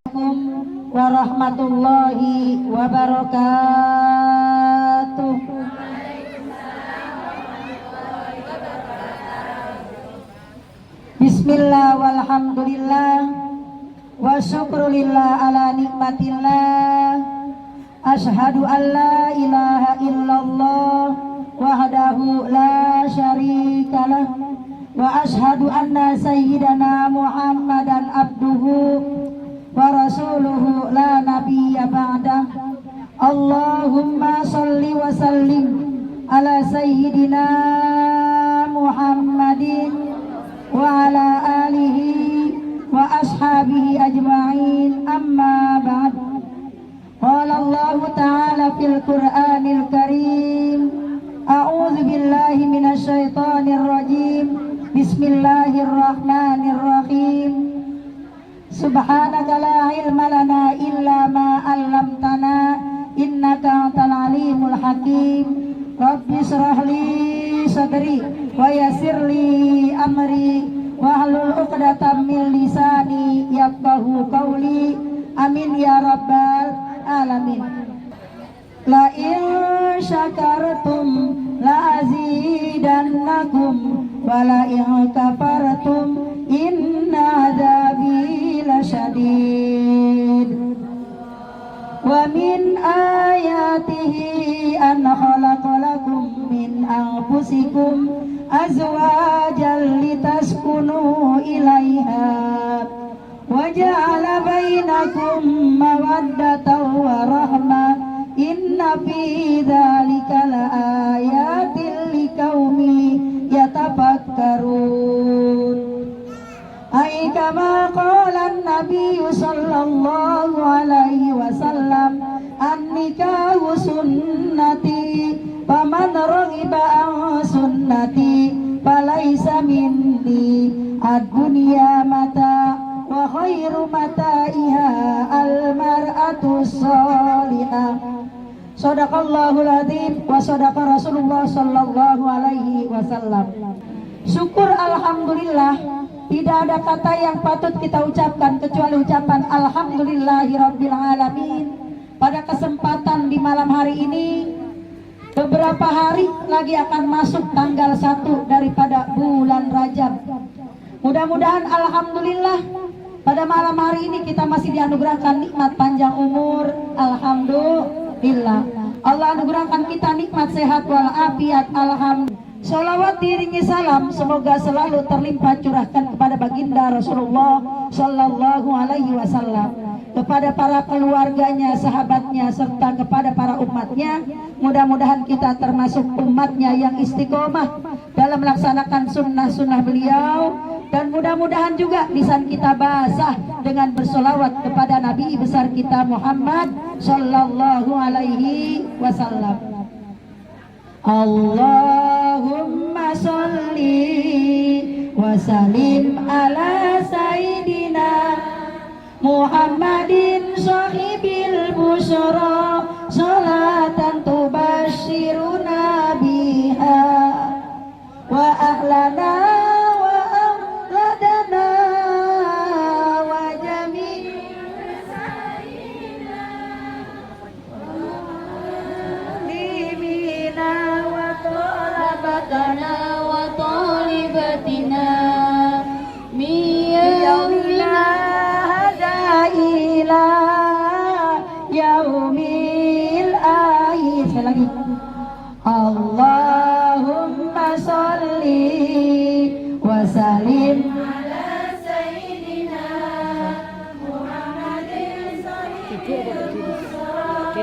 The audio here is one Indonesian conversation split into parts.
Assalamualaikum warahmatullahi wabarakatuh. Bismillah walhamdulillah wa syukrulillah ala nikmatillah. Ashhadu an la ilaha illallah wahdahu la syarikalah wa ashhadu anna sayyidana Muhammadan abduhu wa rasuluhu la nabiyya ba'dah. Allahumma salli wa sallim ala sayyidina Muhammadin wa ala alihi wa ashabihi ajma'in, amma ba'd. Qala Allah ta'ala fil Qur'anil Karim, a'udzu billahi minasy syaithanir rajim. Bismillahirrahmanirrahim. Subhanaka la ilma lana illa ma 'allamtana innaka antal alimul hakim. Rabbi shrah li sadri wa yassir li amri wahlul 'uqdatam min lisani yafqahu qawli. Amin ya rabbal alamin. La in syakartum la azidannakum wa la in kafartum inna adzabi lasyadid. Wa min ayatihi an khalaqalakum min anfusikum azwajan litaskunu ilaiha wa ja'ala bainakum mawaddatan wa rahmah. Inna fi dzalika laayatin liqaumi yatafakkarun. Ai kama qala an-nabiy sallallahu alaihi wasallam, an-nikahu sunnati faman raghiba an sunnati falaisa minni. Ad-dunya mata wa khairu mata'iha al-mar'atu shalihah. Shadaqallahul adzim wa shadaqa Rasulullah sallallahu alaihi wasallam. Syukur alhamdulillah, tidak ada kata yang patut kita ucapkan kecuali ucapan alhamdulillahirabbil alamin. Pada kesempatan di malam hari ini, beberapa hari lagi akan masuk tanggal 1 daripada bulan Rajab. Mudah-mudahan alhamdulillah pada malam hari ini kita masih dianugerahkan nikmat panjang umur. Alhamdulillah, Allah anugerahkan kita nikmat sehat walafiat. Alhamdulillah. Sholawat diiringi salam semoga selalu terlimpah curahkan kepada baginda Rasulullah sallallahu alaihi wasallam, kepada para keluarganya, sahabatnya, serta kepada para umatnya. Mudah-mudahan kita termasuk umatnya yang istiqomah dalam melaksanakan sunnah-sunnah beliau, dan mudah-mudahan juga lisan kita basah dengan bersolawat kepada Nabi besar kita Muhammad sallallahu alaihi wasallam. Allahumma sholli wa sallim ala sayyidina Muhammadin sahibil busyara, salatan tubashiruna biha wa ahlana wa ahladana wa jami'il sayyidina limina wa talabatana wa talibatina miyawina ila yaumil akhir. Sekali lagi, Allahumma sholli wa sallim ala sayyidina Muhammadin sahibil busyara,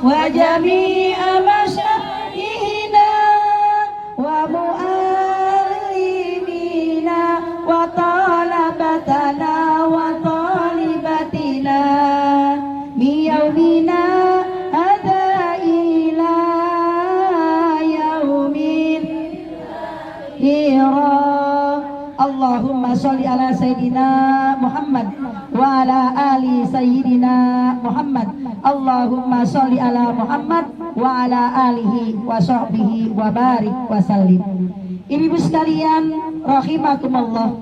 wa jami'a masyaihina wa mu'allimina wa talabatana wa talibatina miyaumina hadha ila yaumil hira. Allahumma sholli ala sayyidina Muhammad wa ala ali sayyidina Muhammad. Allahumma sholli ala Muhammad wa ala alihi wa sahbihi wa barik wa sallim. Ibu sekalian rahimakumullah,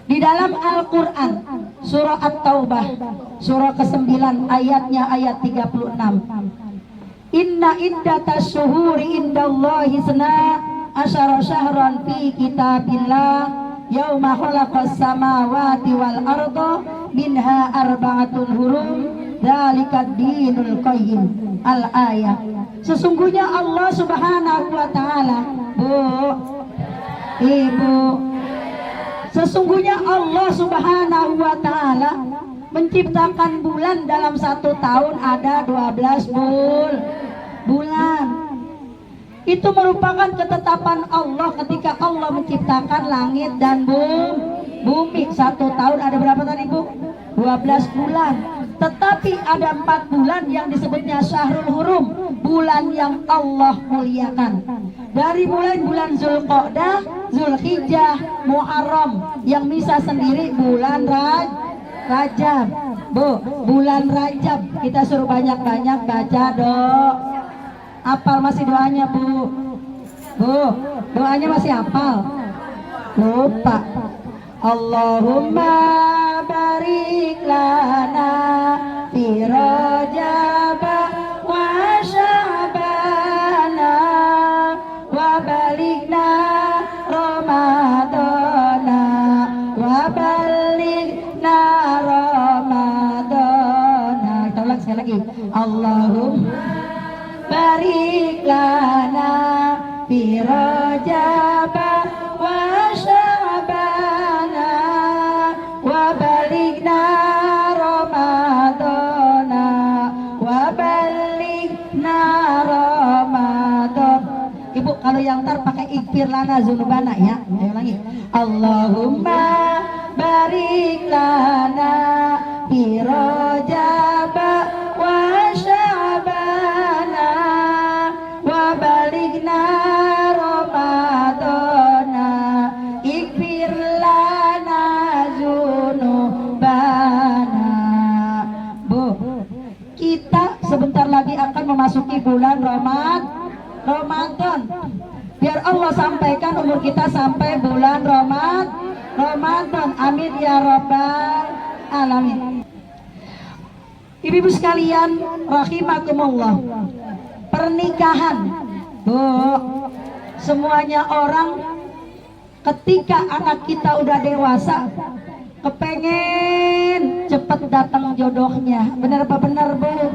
di dalam Al-Quran surah At-Taubah surah ke-9 ayatnya ayat 36, inna iddatas syuhuri indallahi sna asyara syahran fi kitabillah yauma khalaqas samawati wal arda minha arba'atun hurum dzalikad dinul qayyim. Al-ayah. Sesungguhnya Allah Subhanahu wa taala, Bu, Ibu, sesungguhnya Allah Subhanahu wa taala menciptakan bulan dalam 1 tahun ada 12 bulan. Itu merupakan ketetapan Allah ketika Allah menciptakan langit dan bumi. 1 tahun ada berapa tadi, Bu? 12 bulan. Tetapi ada 4 bulan yang disebutnya Syahrul Hurum, bulan yang Allah muliakan. Dari mulai bulan Zulqa'dah, Zulhijjah, Muharram, yang bisa sendiri bulan Rajab. Bu, bulan Rajab kita suruh banyak-banyak baca apal masih doanya, Bu? Bu, doanya masih hafal? Lupa. Allahumma barik lana fi Rajab wa Sya'bana wa balighna Ramadana wa balighna Ramadana. Kita ulang sekali lagi. Allahumma barik lana fi Rajab wa Sya'bana wa balighna Ramadana wa balighna Ramadan. Ibu kalau yang ntar pakai ikfir lana zunubana ya. Ayo lagi. Allahumma barik lana fi Rajab wa Sya'bana wa balighna Ramadana ikfir lana zunubana. Bu, kita sebentar lagi akan memasuki bulan Ramadan. Biar Allah sampaikan umur kita sampai bulan Ramadan. Amin ya rabbal alamin. Ibu-ibu sekalian rahimakumullah, pernikahan, Bu, semuanya orang ketika anak kita udah dewasa kepengen cepet datang jodohnya. Bener apa bener, Bu?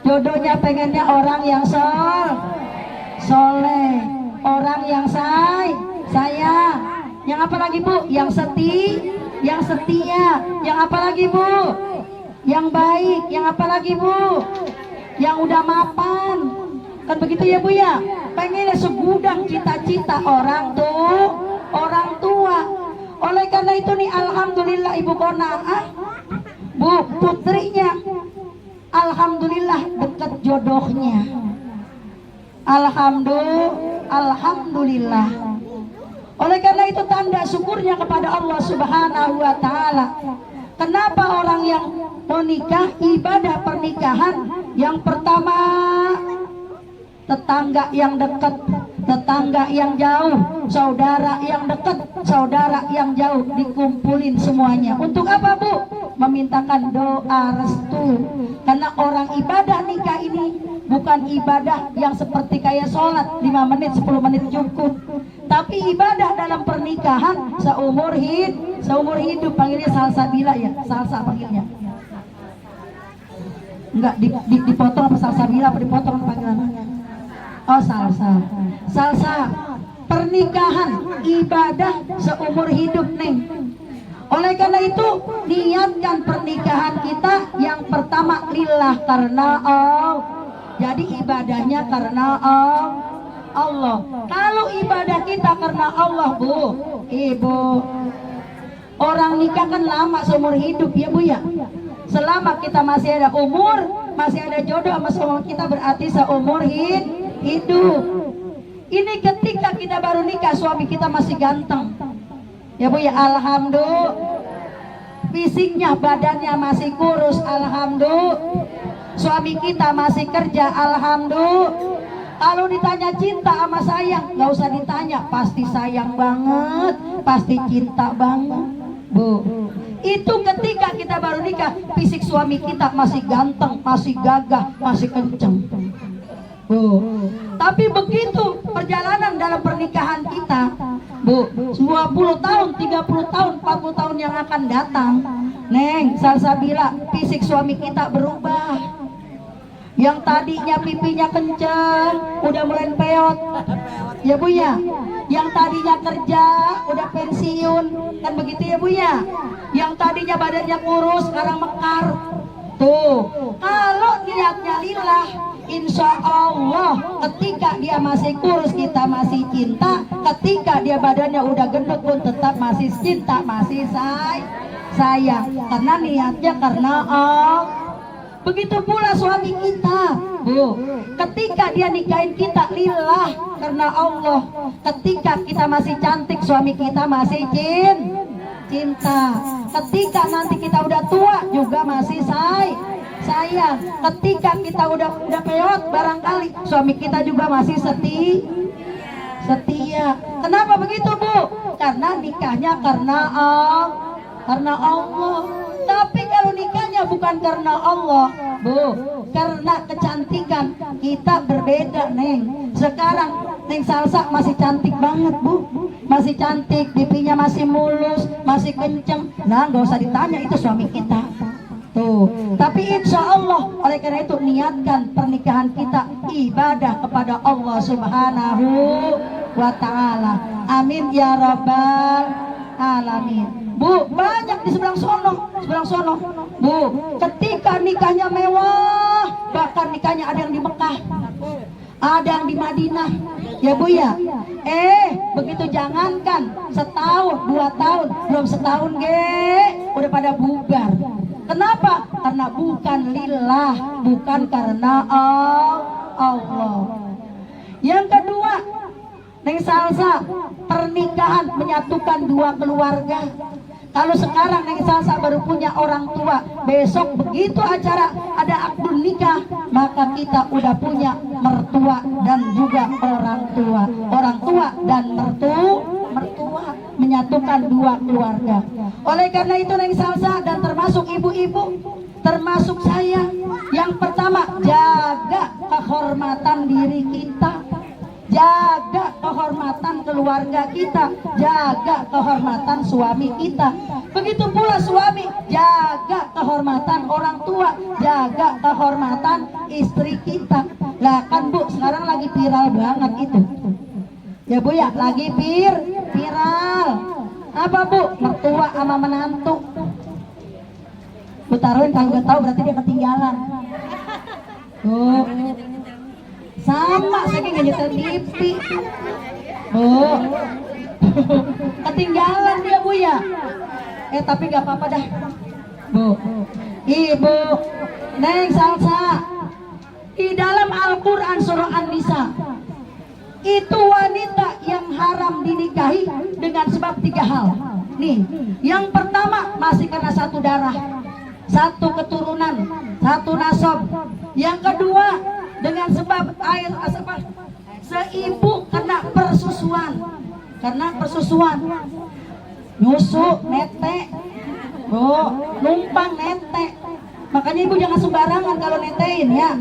Jodohnya pengennya orang yang soleh, orang yang sayang. Yang apa lagi, Bu? Yang setia. Yang apa lagi, Bu? Yang baik. Yang apa lagi, Bu? Yang udah mapan. Kan begitu ya, Bu ya? Pengennya segudang cita-cita orang tua. Oleh karena itu nih, alhamdulillah Ibu Konaah, Bu, putrinya alhamdulillah dekat jodohnya. Alhamdulillah. Oleh karena itu tanda syukurnya kepada Allah Subhanahu wa taala. Kenapa orang yang mau nikah, ibadah pernikahan yang pertama tetangga yang dekat, tetangga yang jauh, saudara yang dekat, saudara yang jauh dikumpulin semuanya. Untuk apa, Bu? Memintakan doa restu. Karena orang ibadah nikah ini bukan ibadah yang seperti kayak sholat 5 menit 10 menit cukup, tapi ibadah dalam pernikahan seumur hidup. Panggilnya salsabila ya, salsa panggilnya. Enggak dipotong apa salsabila apa dipotong panggilannya? Oh, salsa. Pernikahan ibadah seumur hidup, Neng. Oleh karena itu niatkan pernikahan kita yang pertama lillah, karena Allah. Jadi ibadahnya karena Allah. Kalau ibadah kita karena Allah, Bu, Ibu, orang nikah kan lama seumur hidup ya, Bu ya. Selama kita masih ada umur, masih ada jodoh sama suami kita, berarti seumur hidup. Ini ketika kita baru nikah, suami kita masih ganteng ya, Bu ya. Alhamdulillah. fisiknya, badannya masih kurus, alhamdulillah. Suami kita masih kerja, alhamdulillah. Kalau ditanya cinta sama sayang, nggak usah ditanya, pasti sayang banget, pasti cinta banget, Bu. Itu ketika kita baru nikah, fisik suami kita masih ganteng, masih gagah, masih kenceng, Bu. Tapi begitu perjalanan dalam pernikahan kita, Bu, 20 tahun, 30 tahun, 40 tahun yang akan datang, Neng Salsabila, fisik suami kita berubah. Yang tadinya pipinya kenceng, udah mulai peot, ya Bu ya. Yang tadinya kerja, udah pensiun, kan begitu ya Bu ya. Yang tadinya badannya kurus, sekarang mekar. Tuh, kalau niatnya lillah, insya Allah ketika dia masih kurus kita masih cinta, ketika dia badannya udah gendut pun tetap masih cinta, masih sayang, karena niatnya karena Allah. Begitu pula suami kita, Bu, ketika dia nikahin kita lillah karena Allah, ketika kita masih cantik suami kita masih cinta, ketika nanti kita udah tua juga masih sayang, ketika kita udah peot barangkali suami kita juga masih setia. Kenapa begitu, Bu? Karena nikahnya karena Allah. Tapi kalau nikahnya bukan karena Allah, Bu, karena kecantikan, kita berbeda, Neng. Sekarang Neng Salsa masih cantik banget, Bu, masih cantik, pipinya masih mulus, masih kenceng. Nah, gak usah ditanya, itu suami kita. Tuh, tapi insya Allah oleh karena itu niatkan pernikahan kita ibadah kepada Allah Subhanahu wa Ta'ala. Amin ya Rabbal Alamin. Bu, banyak di seberang sono, Bu, ketika nikahnya mewah, bahkan nikahnya ada yang di Mekah, ada yang di Madinah, ya Bu ya. Begitu jangankan setahun, 2 tahun, belum setahun udah pada bubar. Kenapa? Karena bukan lillah, bukan karena Allah. Yang kedua, Neng Salsa, pernikahan menyatukan 2 keluarga. Kalau sekarang Neng Salsa baru punya orang tua, besok begitu acara ada akad nikah, maka kita udah punya mertua dan juga orang tua dan mertua menyatukan 2 keluarga. Oleh karena itu Neng Salsa dan termasuk ibu-ibu, termasuk saya, yang pertama jaga kehormatan diri kita, jaga kehormatan keluarga kita, jaga kehormatan suami kita. Begitu pula suami, jaga kehormatan orang tua, jaga kehormatan istri kita. Lah kan Bu, sekarang lagi viral banget itu, ya Bu ya, lagi viral. Apa Bu? Mertua sama menantu. Bu taruhin, kalau gak tahu berarti dia ketinggalan. Tuh, sama saking nyetel TV, Bu. Ketinggalan dia Bu ya. Tapi gak apa-apa dah, Bu. Ibu Neng Salsa, di dalam Al-Quran surah An-Nisa, itu wanita yang haram dinikahi dengan sebab 3 hal. Nih, yang pertama masih karena satu darah, satu keturunan, satu nasab. Yang kedua dengan sebab air apa? Seibu karena persusuan, nyusu, netek, numpang netek. Makanya ibu jangan sembarangan kalau netein ya.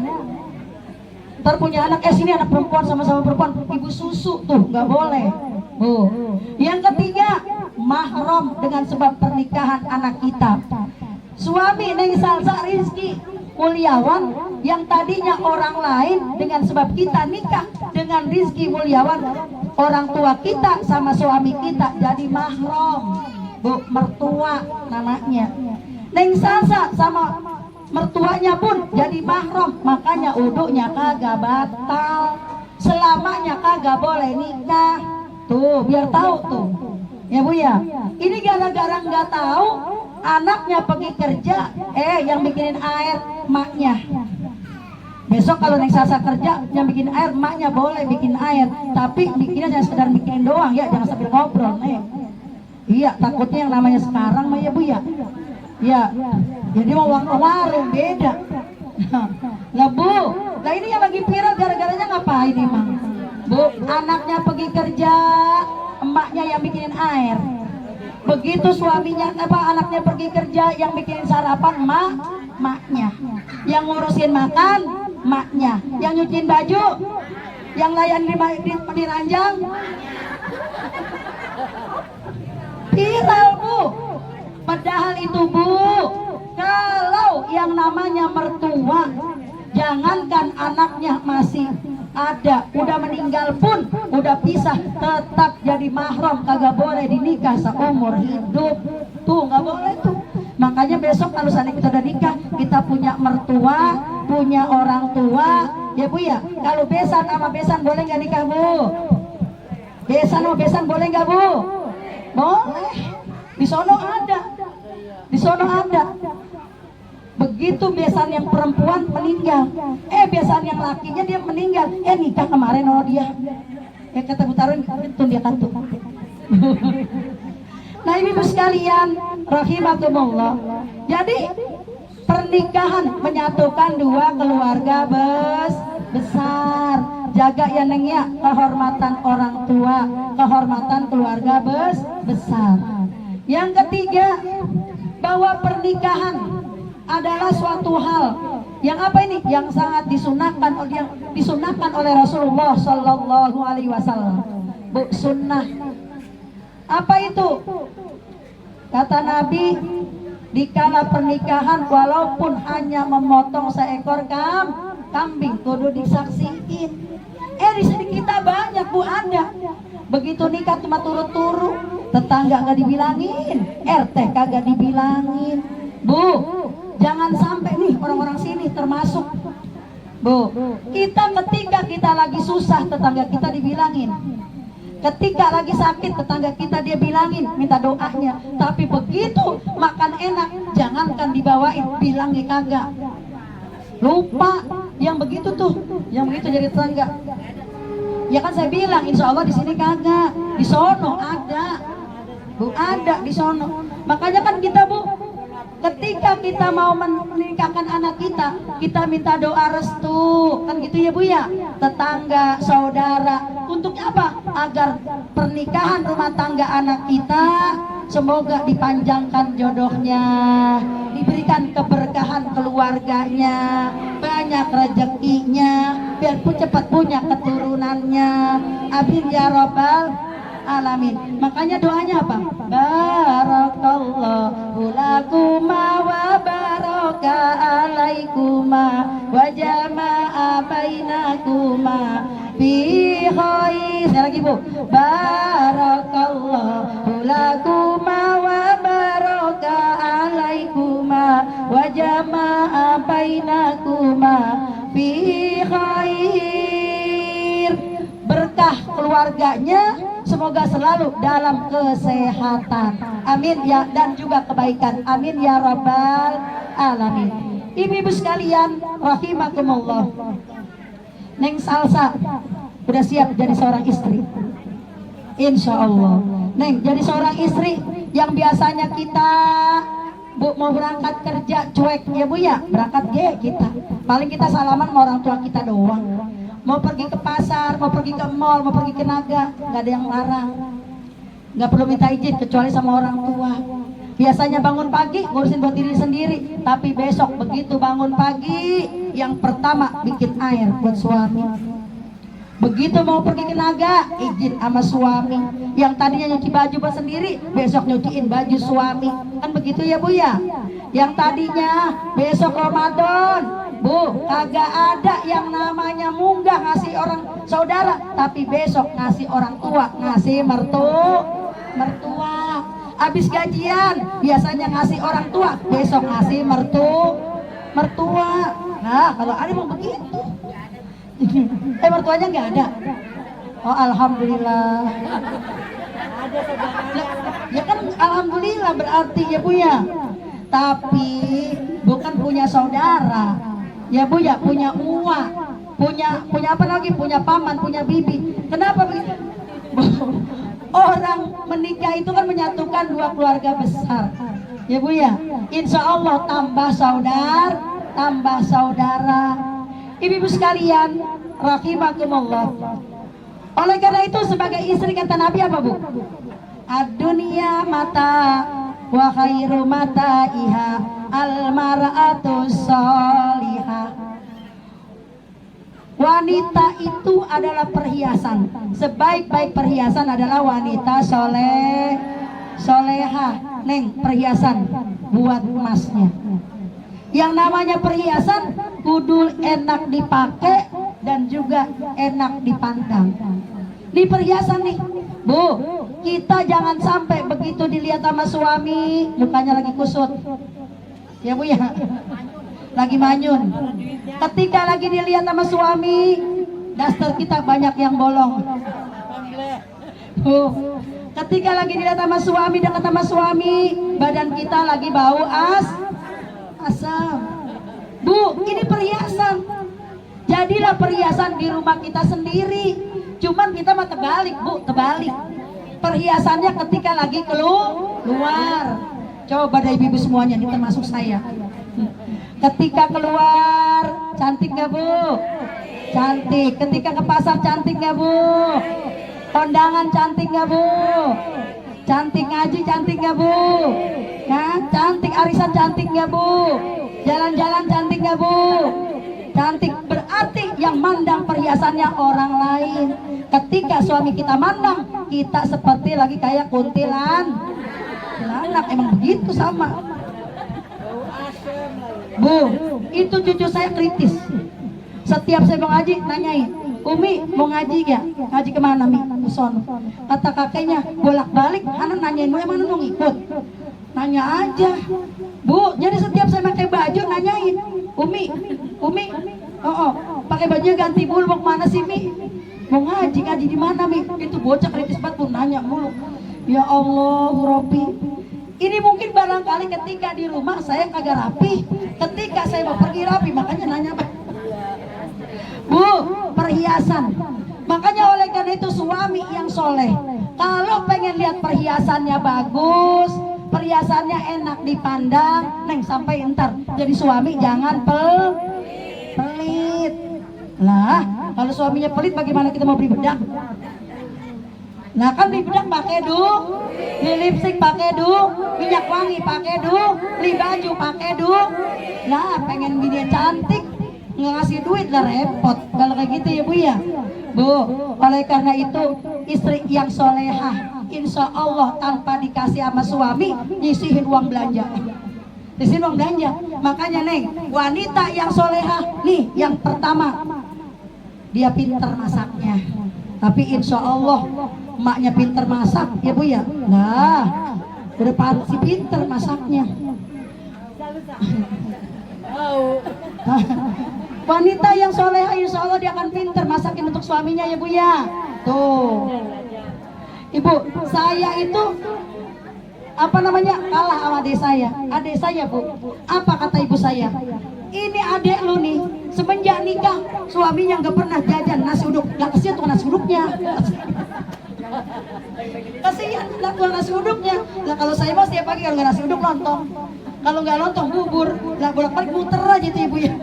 Ntar punya anak, sini anak perempuan sama-sama perempuan, ibu susu tuh nggak boleh. Yang ketiga mahram dengan sebab pernikahan anak kita. Suami Neng Salsa Rizky Mulyawan yang tadinya orang lain, dengan sebab kita nikah dengan Rizky Mulyawan, orang tua kita sama suami kita jadi mahram, Bu, mertua namanya. Neng Salsa sama mertuanya pun jadi mahram, makanya uduknya kagak batal, selamanya kagak boleh nikah. Tuh, biar tahu tuh, ya Bu ya. Ini gara-gara nggak tahu, anaknya pergi kerja, yang bikinin air maknya. Besok kalau Neng Salsa kerja, yang bikin air maknya boleh bikin air, tapi bikinnya jangan sekedar bikin doang ya, jangan sambil ngobrol, Iya, takutnya yang namanya sekarang mah ya Bu ya, Ya, jadi mau warung beda. Lah Bu, lah ini yang lagi viral gara-garanya ngapain emang? Bu, anaknya pergi kerja, emaknya yang bikinin air. Begitu suaminya anaknya pergi kerja, yang bikinin sarapan maknya. Yang ngurusin makan maknya, yang nyuciin baju, yang layan di ranjang. Viral Bu. Padahal itu Bu, kalau yang namanya mertua, jangankan anaknya masih ada, udah meninggal pun, udah pisah, tetap jadi mahram, kagak boleh dinikah seumur hidup. Tuh nggak boleh tuh. Makanya besok kalau seandainya kita udah nikah, kita punya mertua, punya orang tua, ya Bu ya. Kalau besan sama besan boleh nggak nikah Bu? Besan sama besan boleh nggak Bu? Boleh. Di sono ada. Di sono ada. Begitu besan yang perempuan meninggal, besan yang lakinya dia meninggal, nikah kemarin sama dia. Kata Butarin itu dia kantuk. Nah ibu sekalian, rahimakumullah. Jadi pernikahan menyatukan dua keluarga besar. Jaga ya Neng ya, kehormatan orang tua, kehormatan keluarga besar. Yang ketiga, bahwa pernikahan adalah suatu hal yang apa ini? Yang sangat disunahkan oleh Rasulullah Sallallahu Alaihi Wasallam. Bu, sunnah. Apa itu? Kata Nabi, dikala pernikahan walaupun hanya memotong seekor kambing, kudu disaksiin. Di sini kita banyak Bu, ada. Begitu nikah cuma turut-turut, tetangga nggak dibilangin, RT kagak dibilangin. Bu, jangan sampai nih orang-orang sini termasuk. Bu, ketika kita lagi susah, tetangga kita dibilangin. Ketika lagi sakit, tetangga kita dia bilangin, minta doanya. Tapi begitu makan enak, jangankan dibawain, bilangnya kagak. Lupa yang begitu tuh, yang begitu jadi tetangga. Ya kan saya bilang, insya Allah di sini kagak, di sono ada, Bu, ada di sono. Makanya kan kita Bu, ketika kita mau menikahkan anak kita, kita minta doa restu, kan gitu ya Bu ya, tetangga, saudara. Untuk apa? Agar pernikahan rumah tangga anak kita semoga dipanjangkan jodohnya, diberikan keberkahan keluarganya, banyak rezekinya, biar cepat punya keturunannya. Amin ya Rabbal alamin. Makanya doanya apa? Barakallahu lakuma wa baraka alaikuma wa jama'a bainakuma fi khair. Sekali lagi Bu. Barakallahu lakuma wa baraka alaikuma wa jama'a bainakuma fi khair. Berkah keluarganya semoga selalu dalam kesehatan, amin ya, dan juga kebaikan, amin ya Rabbal alamin. Ibu-ibu sekalian rahimakumullah, Neng Salsa udah siap jadi seorang istri? Insya Allah Neng jadi seorang istri yang biasanya kita Bu mau berangkat kerja cuek ya Bu ya, berangkat kita paling kita salaman sama orang tua kita doang. Mau pergi ke pasar, mau pergi ke mall, mau pergi ke naga, nggak ada yang larang. Nggak perlu minta izin kecuali sama orang tua. Biasanya bangun pagi ngurusin buat diri sendiri, tapi besok begitu bangun pagi, yang pertama bikin air buat suami. Begitu mau pergi ke naga, izin sama suami. Yang tadinya nyuci baju buat sendiri, besok nyuciin baju suami. Kan begitu ya Bu ya? Yang tadinya besok Ramadan, Bu, kagak ada yang namanya munggah ngasih orang saudara, tapi besok ngasih orang tua, ngasih mertua. Habis gajian biasanya ngasih orang tua, besok ngasih mertua. Nah, kalau ada mau begitu. Mertuanya nggak ada. Oh, alhamdulillah. Ya kan alhamdulillah berarti ya Bu ya. Tapi bukan punya saudara. Ya Bu ya, punya uang, punya apa lagi, punya paman, punya bibi. Kenapa begitu? Orang menikah itu kan menyatukan dua keluarga besar. Ya Bu ya, insya Allah tambah saudara. Ibu-ibu sekalian, rahimakumullah. Oleh karena itu sebagai istri kata Nabi apa Bu? Ad-dunya mata wa khairu mataiha al-mar'atu sholihah. Wanita itu adalah perhiasan. Sebaik-baik perhiasan adalah wanita solehah. Neng, perhiasan buat emasnya. Yang namanya perhiasan kudu enak dipakai dan juga enak dipandang. Di perhiasan nih, Bu, kita jangan sampai begitu dilihat sama suami mukanya lagi kusut. Ya Bu ya, lagi manyun. Ketika lagi dilihat sama suami, daster kita banyak yang bolong. Bu, ketika lagi dilihat sama suami, dekat sama suami, badan kita lagi bau asam. Bu, ini perhiasan. Jadilah perhiasan di rumah kita sendiri. Cuman kita mah terbalik Bu, terbalik. Perhiasannya ketika lagi keluar. Coba dari ibu semuanya, ini termasuk saya. Ketika keluar, cantik gak Bu? Cantik. Ketika ke pasar, cantik gak Bu? Kondangan cantik gak Bu? Cantik. Ngaji cantik gak Bu? Nah, cantik. Arisan cantik gak Bu? Jalan-jalan cantik gak Bu? Cantik. Berarti yang mandang perhiasannya orang lain. Ketika suami kita mandang, kita seperti lagi kayak kuntilanak. Emang begitu sama Bu. Itu cucu saya kritis. Setiap saya mau ngaji nanyain, Umi mau ngaji gak? Ngaji kemana Mi? Uson. Kata kakeknya bolak-balik, anak nanyain mau mana mau ngikut. Nanya aja Bu. Jadi setiap saya pakai baju nanyain, Umi pakai bajunya ganti mulu, mau kemana sih Mi? Mau ngaji di mana Mi? Itu bocah kritis banget pun nanya mulu. Ya Allah Rabbi, ini mungkin barangkali ketika di rumah saya kagak rapi, ketika saya mau pergi rapi, makanya nanya Bu, perhiasan. Makanya oleh karena itu suami yang soleh, kalau pengen lihat perhiasannya bagus, perhiasannya enak dipandang, neng sampai entar jadi suami jangan pelit. Lah, kalau suaminya pelit bagaimana kita mau beli bedak? Nah kan beli bedak pakai beli lipstik pakai minyak wangi pakai beli baju pakai Nah pengen dia cantik nggak ngasih duit lah repot kalau kayak gitu ya Bu ya. Bu, oleh karena itu istri yang solehah insya Allah tanpa dikasih sama suami nyisihin uang belanja. Nyisihin uang belanja. Makanya Neng, wanita yang solehah nih yang pertama, dia pintar masaknya. Tapi insya Allah emaknya pintar masak ya Bu ya. Nah udah pasti pintar masaknya. Wanita yang solehah insya Allah dia akan pintar masakin untuk suaminya ya Bu ya. Tuh Ibu, saya itu kalah sama adik saya Bu. Apa kata ibu saya? Ini adek lu nih semenjak nikah suaminya nggak pernah jajan nasi uduk. Gak kasihan tuh nasi uduknya. Kasihan lah tuh nasi uduknya. Lah kalau saya mau setiap pagi kalau nggak nasi uduk lontong, kalau nggak lontong bubur. Lah bolak-balik muter aja tuh ibu ya.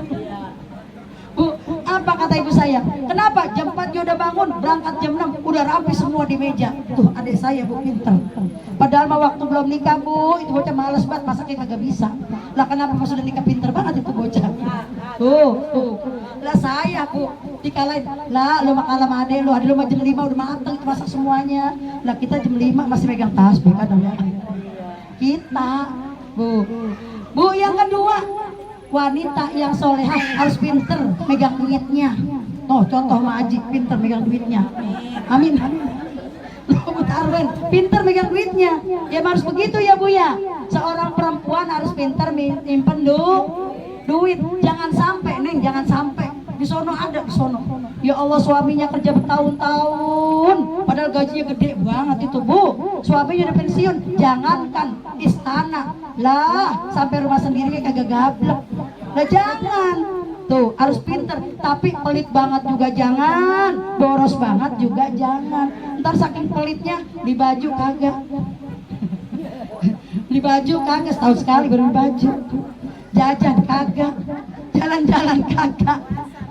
Bu, apa kata ibu saya? Kenapa jam 4 dia udah bangun, berangkat jam 6 udah rapi semua di meja. Tuh adik saya Bu pinter. Padahal mah waktu belum nikah Bu, itu bocah males banget masaknya kagak bisa. Lah kenapa pas sudah nikah pinter banget itu bocah. Tuh. Lah saya Bu dikalahin. Lah lu makalah sama adek lu mah jam 5 udah mateng itu masak semuanya. Lah kita jam 5 masih megang tasbih kan ya. Kita Bu yang kedua, wanita yang solehah harus pinter megang duitnya. Tuh contoh Mak Aji pinter megang duitnya. Amin. Pinter megang duitnya. Ya harus begitu ya Bu ya. Seorang perempuan harus pinter nyimpen duit. Jangan sampai Neng, jangan sampai di sono ada di sono. Ya Allah suaminya kerja bertahun-tahun, padahal gajinya gede banget itu Bu. Suaminya udah pensiun, jangankan istana, lah sampai rumah sendiri kagak gablek. Lah jangan. Tuh harus pinter, tapi pelit banget juga jangan, boros banget juga jangan. Ntar saking pelitnya di baju kagak. Beli baju kagak, setahun sekali baru beli baju. Jajan kagak, jalan-jalan kagak,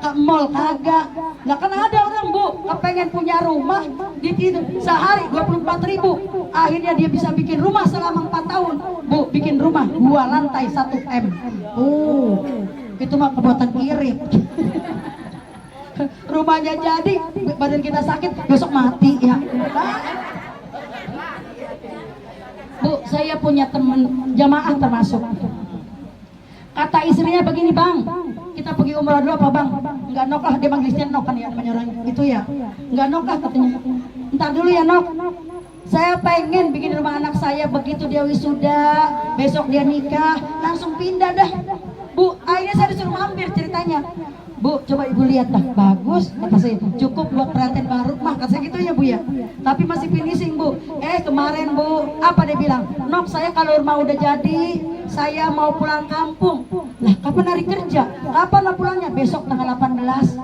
ke mall kagak. Lah kan ada orang Bu, kepengen punya rumah di sehari 24.000. Akhirnya dia bisa bikin rumah selama 4 tahun. Bu, bikin rumah 2 lantai 1 M. Itu mah kebuatan irit. Rumahnya jadi, badan kita sakit, besok mati ya. Bu, saya punya teman jamaah termasuk. Kata istrinya begini, Bang, kita pergi umrah dulu apa Bang? Enggak nok lah, dia manggilnya nok kan ya, namanya orang itu ya. Enggak nok lah katanya. Ntar dulu ya nok. Saya pengen bikin rumah anak saya, begitu dia wisuda, besok dia nikah, langsung pindah dah. Bu, akhirnya saya disuruh mampir ceritanya. Bu, coba ibu lihat dah, bagus kata saya, cukup buat perhatian baru mah, kata saya gitu ya Bu ya. Tapi masih finishing Bu. Kemarin Bu, apa dia bilang? Nok, saya kalau rumah udah jadi, saya mau pulang kampung. Lah, kapan hari kerja? Kapan lah pulangnya? Besok tanggal 18.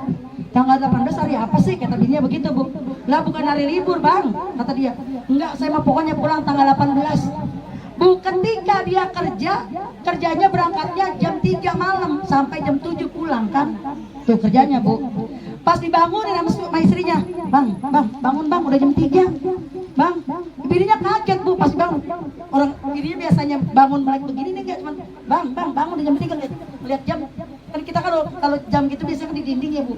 Tanggal 18 hari apa sih? Kata bininya begitu Bu. Lah, bukan hari libur Bang, kata dia. Enggak, saya mau pokoknya pulang tanggal 18. Bu, ketika dia kerjanya berangkatnya jam 3 malam sampai jam 7 pulang kan. Tuh kerjanya Bu. Pas dibangunin sama istrinya, Bang, bangun Bang, udah jam 3. Bang, bininya kaget Bu pas bangun. Orang bininya biasanya bangun melek begini nih, enggak cuman Bang, bangun udah jam 3 lihat jam. Kan kita kalau jam gitu biasanya di dinding ya Bu.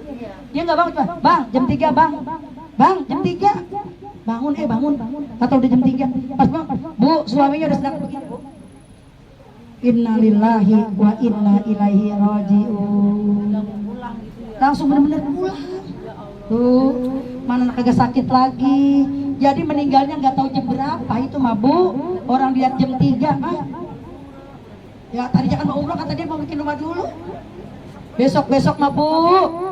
Dia enggak bangun, cuma, Bang, jam 3 Bang. Bang, jam 3. Bangun, atau udah jam 3. Pas bangun, Bu, suaminya udah sedang begini Bu. Innalillahi wa inna ilaihi raji'un. Langsung benar-benar pulang. Tuh, mana kagak sakit lagi. Jadi meninggalnya nggak tahu jam berapa itu mah Bu. Orang lihat jam 3 ah. Ya tadi jangan mau umroh, kata dia mau bikin rumah dulu. Besok mah Bu,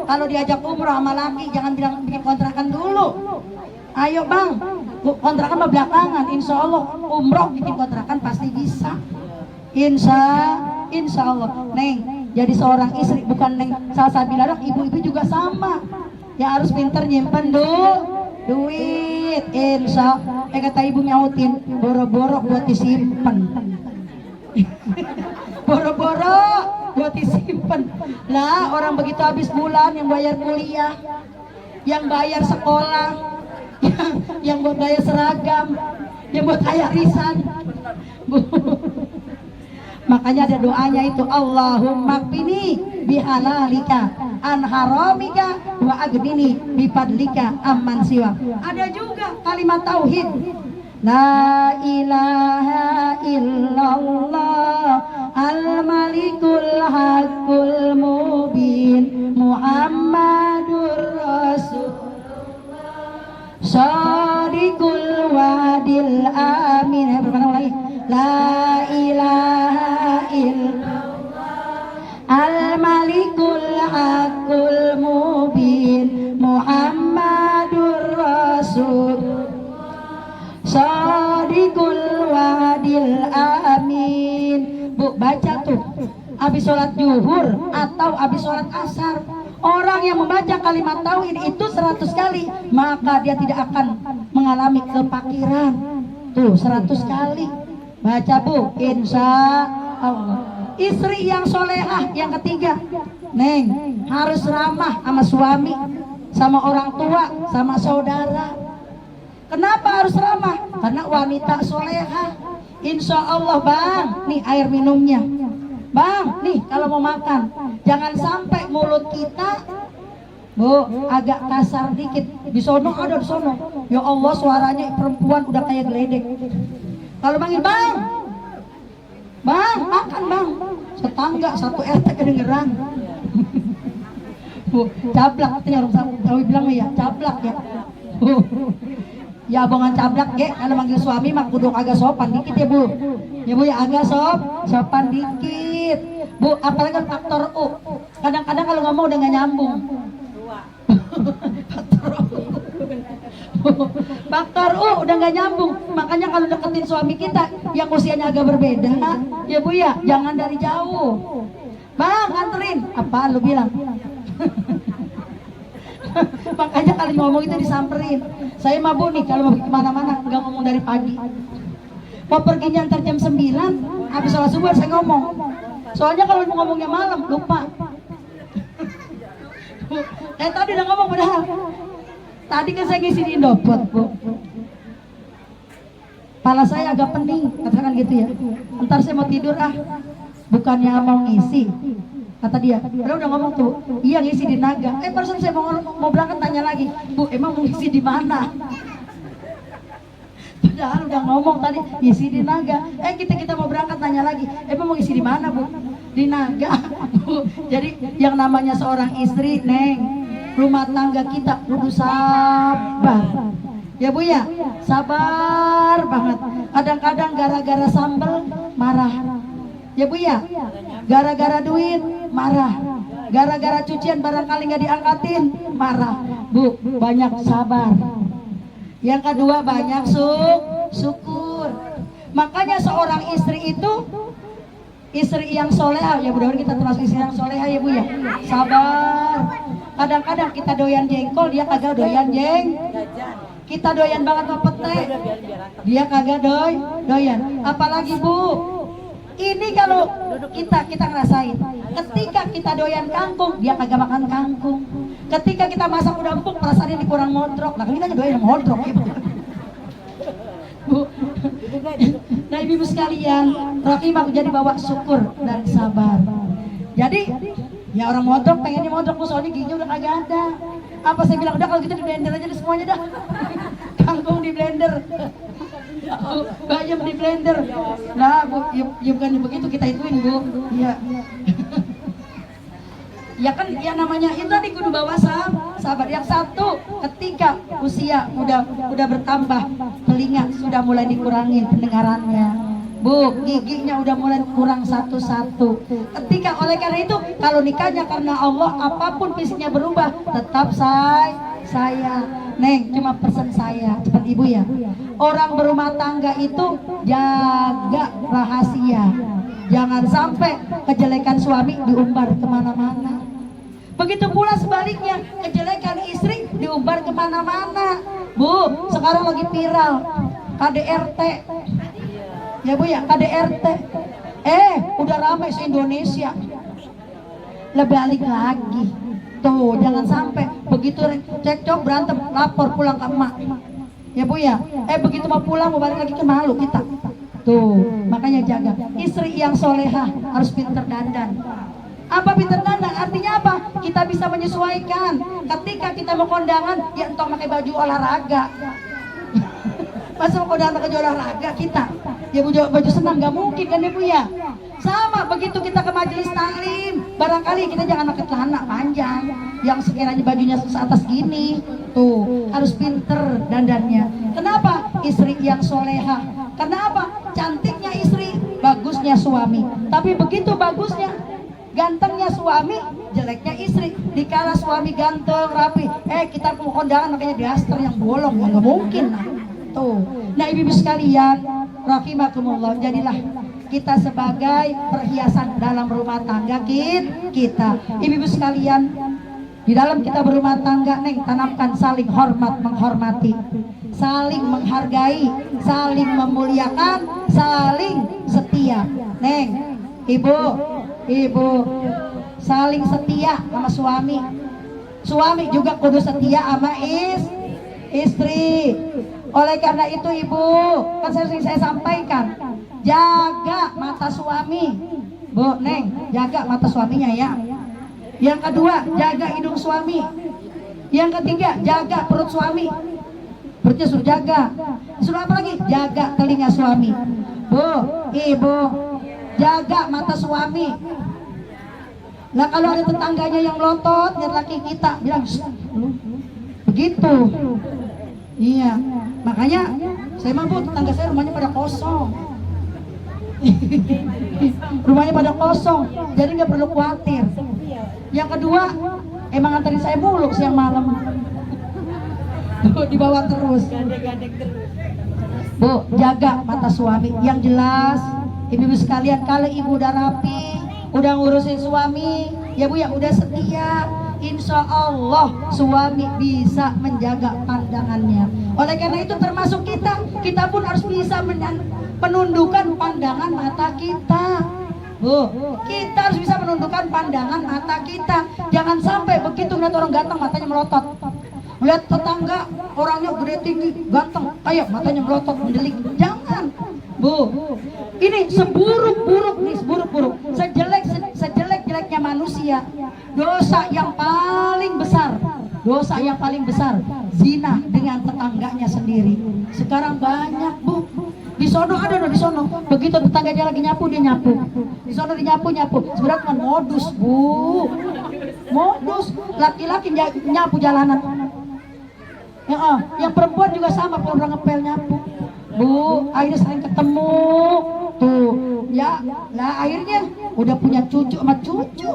kalau diajak umroh sama laki jangan bilang bikin kontrakan dulu. Ayo Bang, kontrakan mah belakangan. Insya Allah umroh bikin kontrakan pasti bisa. Insya Allah. Neng, jadi seorang istri bukan Neng salsabilarang, ibu-ibu juga sama. Ya harus pinter nyimpen duit. Insya kata ibu nyautin, boro-boro buat disimpen. Boro-boro buat disimpen. Lah orang begitu habis bulan yang bayar kuliah, yang bayar sekolah, yang buat bayar seragam, yang buat bayar arisan. Makanya ada doanya itu, Allahumma qini bihalalika an haramika wa aghnini bifadlika amman siwa. Ada juga kalimat tauhid, la ilaha illallah al-malikul haqqul mubin Muhammadur Rasulullah shadiqul wadil amin. Lagi, la ilaha illallah al-malikul haqqul mubin Muhammadur Rasul shadiqul wadil amin. Bu, baca tuh habis sholat zuhur atau habis sholat asar. Orang yang membaca kalimat tauhid itu 100 kali, maka dia tidak akan mengalami kefakiran. Tuh 100 kali baca Bu, insya Allah. Istri yang solehah yang ketiga, Neng, harus ramah sama suami, sama orang tua, sama saudara. Kenapa harus ramah? Karena wanita solehah. Insya Allah Bang, nih air minumnya Bang, nih kalau mau makan jangan sampai mulut kita Bu agak kasar dikit. Di sono ada di sono, ya Allah suaranya perempuan udah kayak geledek. Kalau manggil Bang makan Bang, tetangga satu RT kedengeran. Bu, cablak katanya orang Jawa bilang ya, cablak ya. Ya abongan cablak ge, kalau manggil suami mah kudu agak sopan dikit ya Bu. Ya Bu ya agak sopan dikit. Bu, apalagi faktor U. Kadang-kadang kalau ngomong udah nggak nyambung. Faktor U udah nggak nyambung. Makanya kalau deketin suami kita yang usianya agak berbeda, ya Bu ya, jangan dari jauh. Bang, anterin. Apa lu bilang? Makanya kalau ngomong itu disamperin. Saya mah Bu nih kalau mau kemana-mana nggak ngomong dari pagi. Mau perginya ntar jam 9, habis sholat subuh saya ngomong. Soalnya kalau mau ngomongnya malam lupa. Tadi udah ngomong padahal. Tadi kan saya ngisi di Indofood, Bu. Kepala saya agak pening, katakan gitu ya. Ntar saya mau tidur bukannya mau ngisi. Kata dia, udah ngomong tuh, iya ngisi di Naga. Barusan saya mau berangkat tanya lagi, Bu, emang mau ngisi di mana? Padahal udah ngomong tadi ngisi di Naga. Kita mau berangkat tanya lagi, emang mau ngisi di mana, Bu? Di Naga. Bu, jadi yang namanya seorang istri, Neng, rumah tangga kita kudu sabar. Ya Bu ya, sabar banget. Kadang-kadang gara-gara sambel marah. Ya Bu ya, gara-gara duit marah, gara-gara cucian barangkali nggak diangkatin marah. Bu, banyak sabar. Yang kedua banyak syukur. Makanya seorang istri itu istri yang soleha, ya mudah-mudahan kita termasuk istri yang soleha ya Bu ya. Sabar. Kadang-kadang kita doyan jengkol, dia kagak doyan Kita doyan banget sama pete, dia kagak doyan. Apalagi Bu, ini kalau kita ngerasain, ketika kita doyan kangkung, dia kagak makan kangkung. Ketika kita masak udah empuk, perasaan ini kurang modrok. Nah kita doyan modrok gitu. Bu, nah ibu sekalian, rahimah jadi bawa syukur dan sabar. Jadi ya orang modrok pengennya modrok, Bu, soalnya giginya udah kagak ada. Apa saya bilang udah kalau gitu di blender aja deh semuanya dah. Kangkung di blender. Bayam di blender. Nah Bu, ya bukannya begitu kita ituin Bu. Iya. Ya kan ya namanya itu tadi kudu bawa sabar. Yang satu, ketika usia udah bertambah, telinga sudah mulai dikurangin pendengarannya. Bu, giginya udah mulai kurang satu-satu. Ketika oleh karena itu, kalau nikahnya karena Allah, apapun fisiknya berubah, tetap saya. Neng, cuma pesan saya, cepat Ibu ya. Orang berumah tangga itu jaga rahasia. Jangan sampai kejelekan suami diumbar kemana-mana. Begitu pula sebaliknya, kejelekan istri diumbar kemana-mana. Bu, sekarang lagi viral KDRT. Ya Bu ya, KDRT. Udah ramai se-Indonesia. Balik lagi. Tuh, jangan sampai begitu cekcok berantem lapor pulang ke emak. Ya Bu ya. Begitu mau pulang mau balik lagi ke malu kita. Tuh, makanya jaga. Istri yang soleha harus pinter dandan. Apa pinter dandan? Artinya apa? Kita bisa menyesuaikan. Ketika kita mau kondangan, ya entah pakai baju olahraga. Masa mau kondangan pakai baju olahraga kita? Ya baju senang nggak mungkin kan ya Bu ya. Sama begitu kita ke majelis taklim, barangkali kita jangan pakai celana panjang yang sekiranya bajunya seatas gini. Tuh harus pinter dandannya. Kenapa? Istri yang soleha. Kenapa? Cantiknya istri, bagusnya suami. Tapi begitu bagusnya, gantengnya suami, jeleknya istri. Dikala suami ganteng, rapi, kita mau kondangan makanya daster yang bolong, ya nggak mungkin. Tuh. Nah ibu-ibu sekalian, rahimakumullah, jadilah kita sebagai perhiasan dalam rumah tangga kita. Ibu-ibu sekalian, di dalam kita berumah tangga, Neng, tanamkan saling hormat menghormati, saling menghargai, saling memuliakan, saling setia. Neng, ibu saling setia sama suami. Suami juga kudu setia sama istri. Oleh karena itu Ibu, kan sering saya sampaikan, jaga mata suami. Bu, Neng, jaga mata suaminya ya. Yang kedua, jaga hidung suami. Yang ketiga, jaga perut suami. Perutnya suruh jaga. Suruh apa lagi? Jaga telinga suami. Bu, Ibu, jaga mata suami. Nah kalau ada tetangganya yang melotot, lihat laki kita bilang, begitu. Iya, makanya saya mampu tetangga saya rumahnya pada kosong. Rumahnya pada kosong, jadi nggak perlu khawatir. Yang kedua, emang nganterin saya mulu siang malam. Dibawa terus. Bu, jaga mata suami. Yang jelas, ibu-ibu sekalian, kalau ibu udah rapi, udah ngurusin suami, ya Bu ya udah setia, insya insya Allah suami bisa menjaga pandangannya. Oleh karena itu termasuk kita pun harus bisa menundukkan pandangan mata kita. Kita harus bisa menundukkan pandangan mata kita. Jangan sampai begitu melihat orang ganteng matanya melotot, melihat tetangga orangnya gede tinggi ganteng, ayo matanya melotot mendelik. Jangan, ini seburuk-buruk nih, seburuk-buruk, sejelek-jeleknya manusia, dosa yang paling besar, zina dengan tetangganya sendiri. Sekarang banyak, Bu. Di sono ada di sono. Begitu tetangganya lagi nyapu, dia nyapu. Di sono dia nyapu. Sebenarnya kan modus, Bu. Modus. Laki-laki nyapu jalanan. Yang perempuan juga sama, kalau orang ngepel nyapu. Bu, akhirnya sering ketemu. Tuh, ya, lah akhirnya udah punya cucu sama cucu.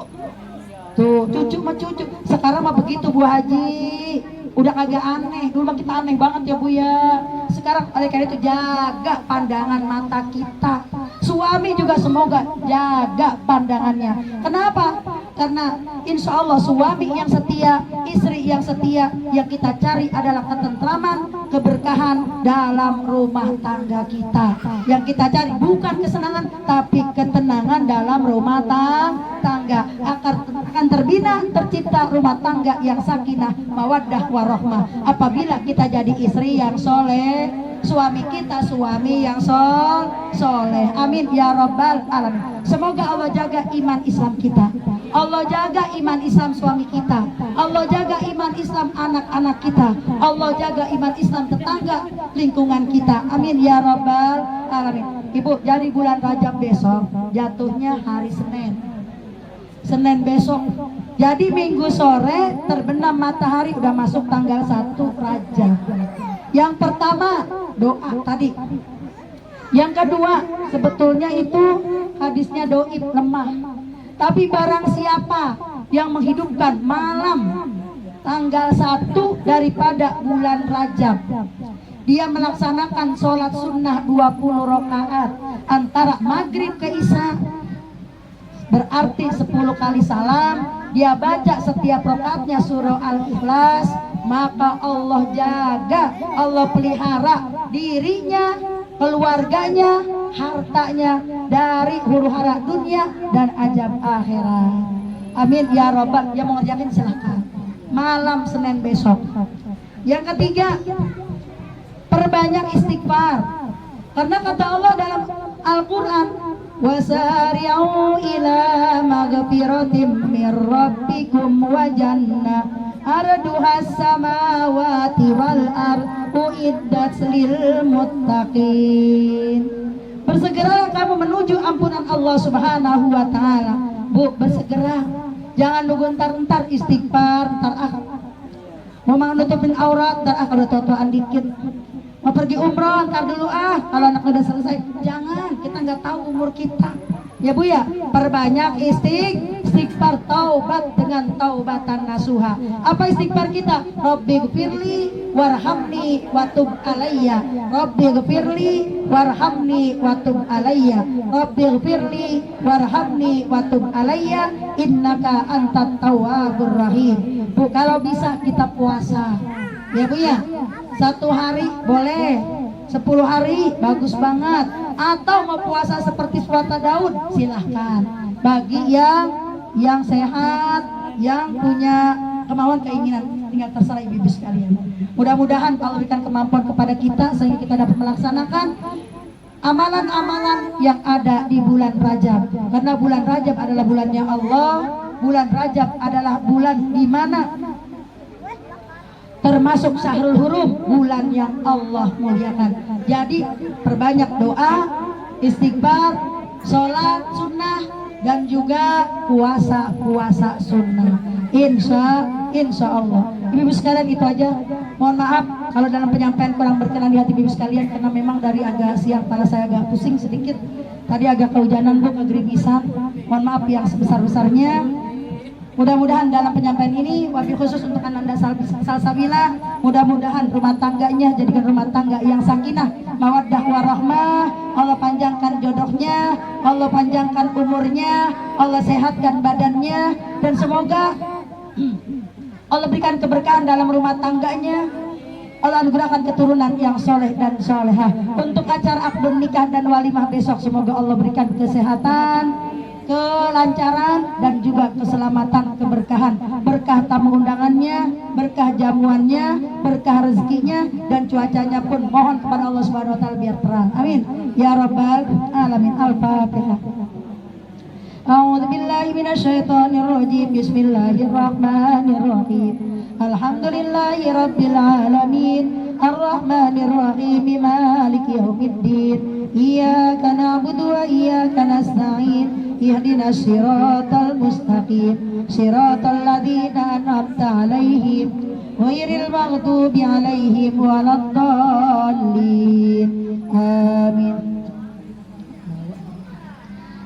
Tuh, cucu sama cucu. Sekarang mah begitu, Bu Haji. Udah kagak aneh. Dulu mah kita aneh banget ya, Bu ya. Sekarang oleh karena itu jaga pandangan mata kita. Suami juga semoga jaga pandangannya. Kenapa? Karena insya Allah suami yang setia, istri yang setia, yang kita cari adalah ketentraman, keberkahan dalam rumah tangga kita. Yang kita cari bukan kesenangan, tapi ketenangan dalam rumah tangga. Akan terbina, tercipta rumah tangga yang sakinah, mawaddah warahmah. Apabila kita jadi istri yang soleh, suami kita suami yang soleh. Amin ya rabbal alamin. Semoga Allah jaga iman Islam kita, Allah jaga iman Islam suami kita, Allah jaga iman Islam anak-anak kita, Allah jaga iman Islam tetangga lingkungan kita. Amin ya rabbal alamin. Ibu, jadi bulan Rajab besok jatuhnya hari Senin besok. Jadi minggu sore terbenam matahari, udah masuk tanggal 1 Rajab. Yang pertama doa tadi. Yang kedua sebetulnya itu hadisnya doib lemah. Tapi barang siapa yang menghidupkan malam tanggal 1 daripada bulan Rajab, dia melaksanakan sholat sunnah 20 rakaat antara maghrib ke isya, berarti 10 kali salam, dia baca setiap rakaatnya surah Al-Ikhlas, maka Allah jaga, Allah pelihara dirinya, keluarganya, hartanya dari huru-hara dunia dan azab akhirat. Amin ya rabbal. Yang mau ngerjain silahkan malam Senin besok. Yang ketiga, perbanyak istighfar, karena kata Allah dalam Al-Quran, wasari'u ila maghfiratin mir rabbikum wa jannah arduhas samawati wal ardu iddat lil muttaqin. Bersegeralah kamu menuju ampunan Allah Subhanahu wa taala. Bu, bersegera. Jangan nunggu entar istighfar, mau nutupin aurat, kalau tua-tuaan dikit. Mau pergi umroh, ntar dulu kalau anak udah selesai. Jangan, kita nggak tahu umur kita. Ya Bu ya, perbanyak istighfar, taubat dengan taubatan nasuha. Apa istighfar kita? Rabbighfirli warhamni watub alayya. Rabbighfirli warhamni watub alayya. Rabbighfirli warhamni watub alayya innaka antat tawwabur rahim. Bu, kalau bisa kita puasa. Ya Bu ya, 1 hari boleh, 10 hari bagus banget, atau mau puasa seperti puasa Daud silahkan. Bagi yang sehat, yang punya kemauan keinginan, tinggal terserah ibu-ibu sekalian. Mudah-mudahan Allah berikan kemampuan kepada kita sehingga kita dapat melaksanakan amalan-amalan yang ada di bulan Rajab. Karena bulan Rajab adalah bulannya Allah, bulan Rajab adalah bulan di mana termasuk Syahrul Hurum, bulan yang Allah muliakan. Jadi perbanyak doa, istighfar, sholat sunnah, dan juga puasa sunnah. Insya Allah. Ibu-ibu sekalian, itu aja. Mohon maaf kalau dalam penyampaian kurang berkenan di hati ibu sekalian, karena memang dari agak siang pada saya agak pusing sedikit. Tadi agak kehujanan Bu, kegeribisan. Mohon maaf yang sebesar-besarnya. Mudah-mudahan dalam penyampaian ini wabil khusus untuk Ananda Salsabila, mudah-mudahan rumah tangganya jadikan rumah tangga yang sakinah, mawaddah warahmah. Allah panjangkan jodohnya, Allah panjangkan umurnya, Allah sehatkan badannya, dan semoga Allah berikan keberkahan dalam rumah tangganya, Allah anugerahkan keturunan yang soleh dan solehah. Untuk acara akad nikah dan walimah besok, semoga Allah berikan kesehatan, kelancaran, dan juga keselamatan, keberkahan, berkah tamu undangannya, berkah jamuannya, berkah rezekinya, dan cuacanya pun mohon kepada Allah Subhanahu wa taala biar terang. Amin ya rabbal alamin. Al-Fatihah. A'udzu billahi minasyaitonir rajim. Bismillahirrahmanirrahim. Alhamdulillahi rabbil alamin. Arrahmanir rahim. Maliki yaumiddin. Iyyaka na'budu wa iyyaka nasta'in. Ihdinas siratal mustaqim. Siratal ladzina an'amta 'alaihim ghairil maghdubi 'alaihim waladdallin. Amin.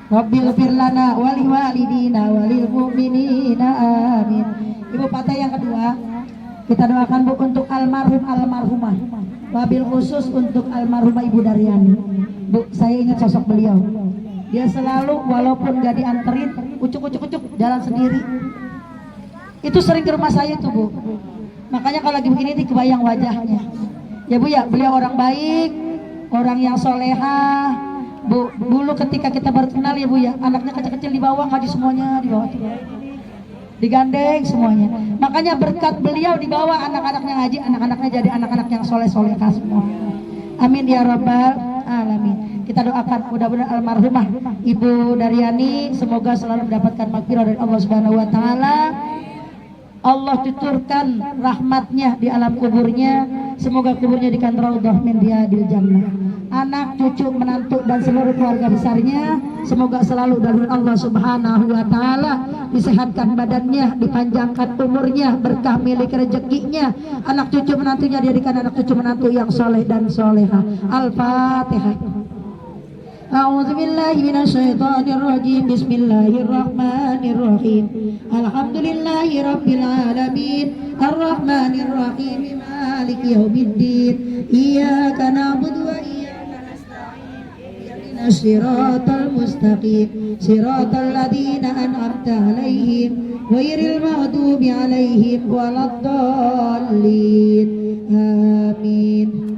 Rabbil fir lana wa liwalidina walil mu'minina amin. Ibu Patah yang kedua, kita doakan Bu untuk almarhum almarhumah, wabil khusus untuk almarhumah Ibu Daryani. Bu, saya ingat sosok beliau. Dia selalu walaupun gak dianterin, ucuk jalan sendiri. Itu sering ke rumah saya tuh Bu. Makanya kalau lagi begini nih kebayang wajahnya. Ya Bu ya, beliau orang baik, orang yang solehah. Bu, dulu ketika kita baru kenal ya Bu ya, anaknya kecil-kecil dibawa, nggak di semuanya dibawa, digandeng semuanya. Makanya berkat beliau dibawa anak-anaknya ngaji, anak-anaknya jadi anak-anak yang soleh-solehah semua. Amin ya rabbal alamin. Kita doakan mudah-mudahan almarhumah Ibu Daryani semoga selalu mendapatkan maghfirah dari Allah Subhanahu wa taala. Allah tuturkan rahmatnya di alam kuburnya, semoga kuburnya jadikan raudhah min riyadil jannah. Anak, cucu, menantu dan seluruh keluarga besarnya semoga selalu dari Allah Subhanahu wa taala disehatkan badannya, dipanjangkan umurnya, berkah milik rezekinya. Anak cucu menantunya dijadikan anak cucu menantu yang soleh dan solehah. Al-Fatihah. A'udzu billahi minasyaitonir rajim. Bismillahirrahmanirrahim. Alhamdulillahi rabbil alamin. Arrahmanir rahim. Maliki yaumiddin. Iyyaka na'budu wa iyyaka nasta'in. Ihdinas siratal mustaqim. Siratal ladzina an'amta 'alaihim ghairil maghdubi 'alaihim waladdallin. Amin.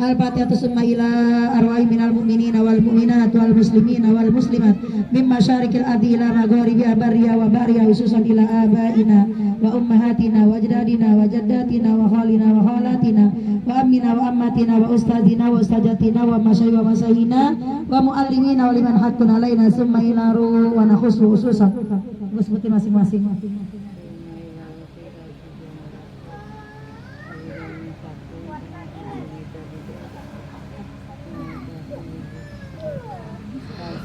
Al-Fatihah summa ila arwahi minal mu'minina wal mu'minat wal muslimina wal muslimat min masyarikil ardi ila magharibiha barriha wa bahriha khususan ila abaina wa ummahatina wa ajdadina wa jaddatina wa khalina wa khalatina wa ammina wa ammatina wa ustadzina wa ustadzatina wa masyayikh wa masayina wa muallimina wa liman haqqun alaina summa ila ruh wa nakhusu khususan. Sebutin masing-masing.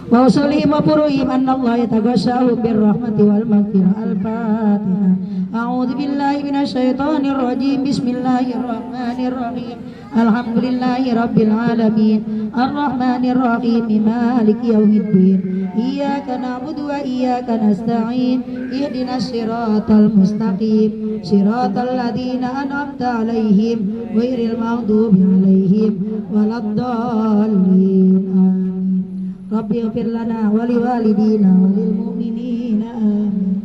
Wa usulihim wa furuhim anna Allah yataghashshahu birrahmati wal maghfirah. Al-Fatihah. A'udzu billahi minasyaitonir rajim. Bismillahirrahmanirrahim. Alhamdulillahi rabbil alamin. Arrahmanir rahim. Maliki yaumiddin. Iyyaka na'budu wa iyyaka nasta'in. Ihdinas siratal mustaqim. Siratal ladzina an'amta 'alaihim ghairil maghdubi 'alaihim waladdallin. Amin. Rabbi ighfir lana wa liwalidina wa lil mu'minina amin.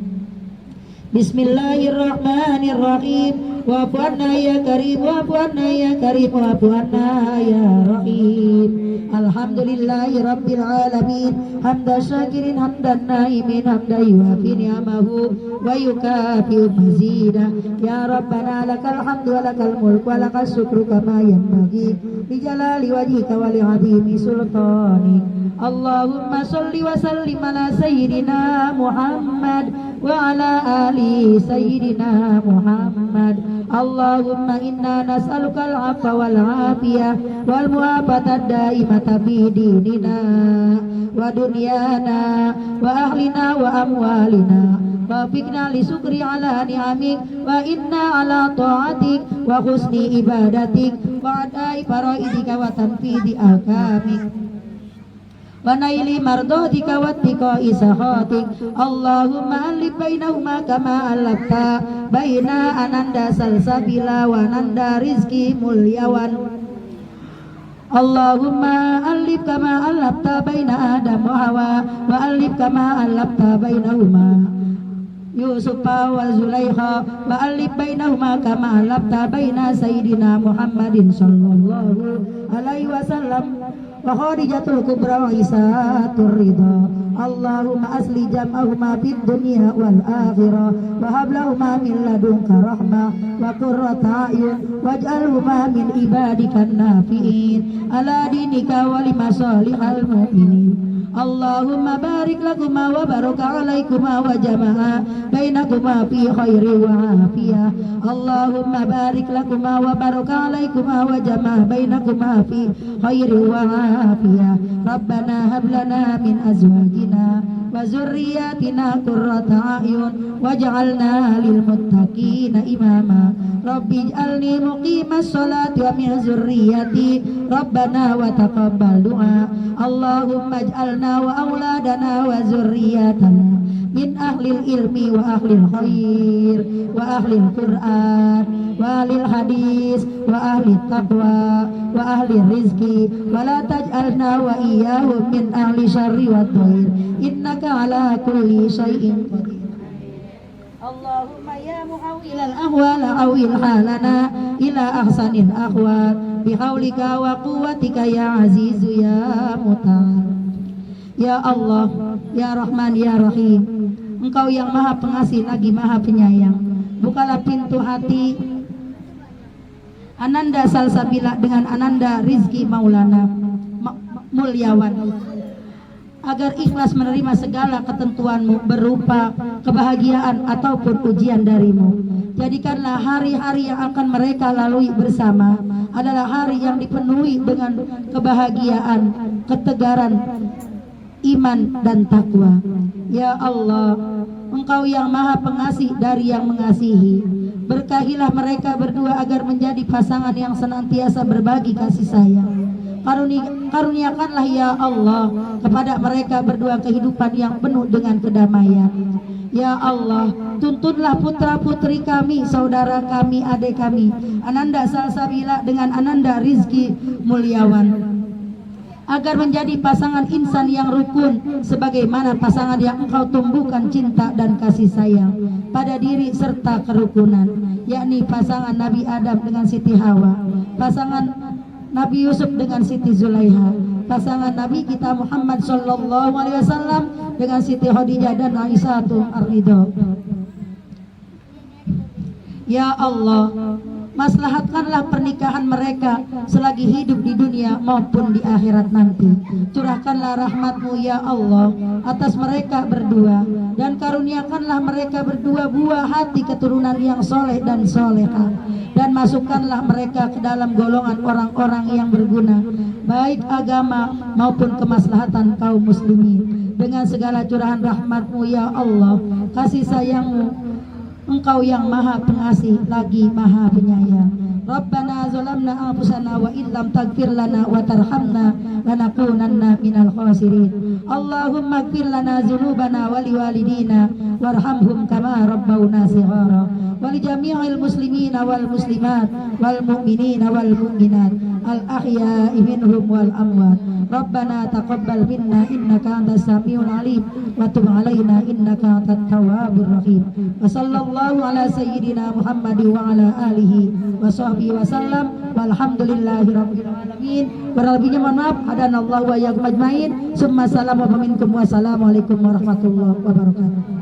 Bismillahirrahmanirrahim. Wa'fu anna ya karim, wa'fu anna ya karim, wa'fu anna ya rahim. Alhamdulillahi rabbil alamin. Hamdan syakirin hamdan naimin hamdan yuafi ni'amahu wa yukafi'u mazida. Ya Rabbana lakal hamdu wa lakal mulku wa lakal syukru kama yanbaghi li jalali wajhika wa li 'azimi sultanik. Allahumma sholli wa sallim ala sayyidina Muhammad wa ala ali sayyidina Muhammad. Allahumma inna nas'aluka al-'afwa wal 'afiyah wal mu'afata daimata fi dinina wa dunyana wa ahlina wa amwalina. Wafiqna li syukri ala ni'amik wa inna ala ta'atik wa husni ibadatik wa adai faraidika wa tanfidi ahkamik wa naili mardhatika wa tiqai sahatik. Allahumma alif bainahuma kama alafta baina ananda salsabila wa nanda rizki mulyawan. Allahumma alif kama alafta baina adam wa hawa wa alif kama alafta bainahuma يوسف وزليخا وألف بينهما كما ألفت بين سيدنا محمد صلى الله عليه وسلم وخارجة الكبرى وعيسى الرضا اللهم أصلح جمعهما في الدنيا والآخرة وهب لهما من لدنك رحمة وقرة أعين واجعلهما من عبادك النافعين على دينك ولمصالح المؤمنين اللهم بارك لكما وبارك عليكما وجمع بينكما في خير وعافية اللهم بارك لكما وبارك عليكما وجمع بينكما في خير وعافية ربنا هب لنا من أزواجنا وذرياتنا قرة أعين واجعلنا للمتقين إماما رب اجعلني مقيم الصلاة ومن ذريتي ربنا وتقبل دعاء اللهم اجعلنا وأولادنا وذرياتنا من أهل العلم وأهل الخير وأهل القرآن وأهل الحديث وأهل التقوى وأهل الرزق ولا تجعلنا وإياهم من أهل الشر والضير إنك على كل شيء قدير اللهم يا محول الأحوال حول حالنا إلى أحسن الأحوال بحولك وقوتك يا عزيز يا متعال Ya Allah, Ya Rahman, Ya Rahim, Engkau yang maha pengasih lagi maha penyayang. Bukalah pintu hati Ananda Salsabila dengan Ananda Rizki Maulana Mulyawan, agar ikhlas menerima segala ketentuanmu berupa kebahagiaan ataupun ujian darimu. Jadikanlah hari-hari yang akan mereka lalui bersama adalah hari yang dipenuhi dengan kebahagiaan, ketegaran iman dan takwa. Ya Allah, Engkau yang maha pengasih dari yang mengasihi, berkahilah mereka berdua agar menjadi pasangan yang senantiasa berbagi kasih sayang. Karuniakanlah ya Allah kepada mereka berdua kehidupan yang penuh dengan kedamaian. Ya Allah, tuntunlah putra putri kami, saudara kami, adik kami, Ananda Salsabila dengan Ananda Rizki Mulyawan, agar menjadi pasangan insan yang rukun, sebagaimana pasangan yang Engkau tumbuhkan cinta dan kasih sayang pada diri serta kerukunan, yakni pasangan Nabi Adam dengan Siti Hawa, pasangan Nabi Yusuf dengan Siti Zulaiha, pasangan Nabi kita Muhammad sallallahu alaihi wasallam dengan Siti Khadijah dan Aisyah ar-Ridho. Ya Allah, maslahatkanlah pernikahan mereka selagi hidup di dunia maupun di akhirat nanti. Curahkanlah rahmat-Mu ya Allah atas mereka berdua, dan karuniakanlah mereka berdua buah hati keturunan yang soleh dan soleha, dan masukkanlah mereka ke dalam golongan orang-orang yang berguna, baik agama maupun kemaslahatan kaum muslimin. Dengan segala curahan rahmat-Mu ya Allah, kasih sayang-Mu, Engkau yang maha pengasih lagi maha penyayang. Rabbana zalamna anfusana wa illam taghfir lana wa tarhamna lanakunanna minal khasirin. Allahumma ighfir lana dzunubana wa liwalidina warhamhum kama rabbawna shighara wa li jami'il muslimina wal muslimat wal mu'minina wal mu'minat al ahya'i minhum wal amwat. Rabbana taqabbal minna innaka antas samiul alim wa tub alaina innaka antat tawwabur rahim. Wa sallallahu ala sayyidina Muhammad wa ala alihi wa sahbihi wa sallam walhamdulillahi rabbil alamin. Kurang mohon maaf, hadanallahu wa iyyakum ajmain. Summa salam wa minkum wassalamu alaikum warahmatullahi wabarakatuh.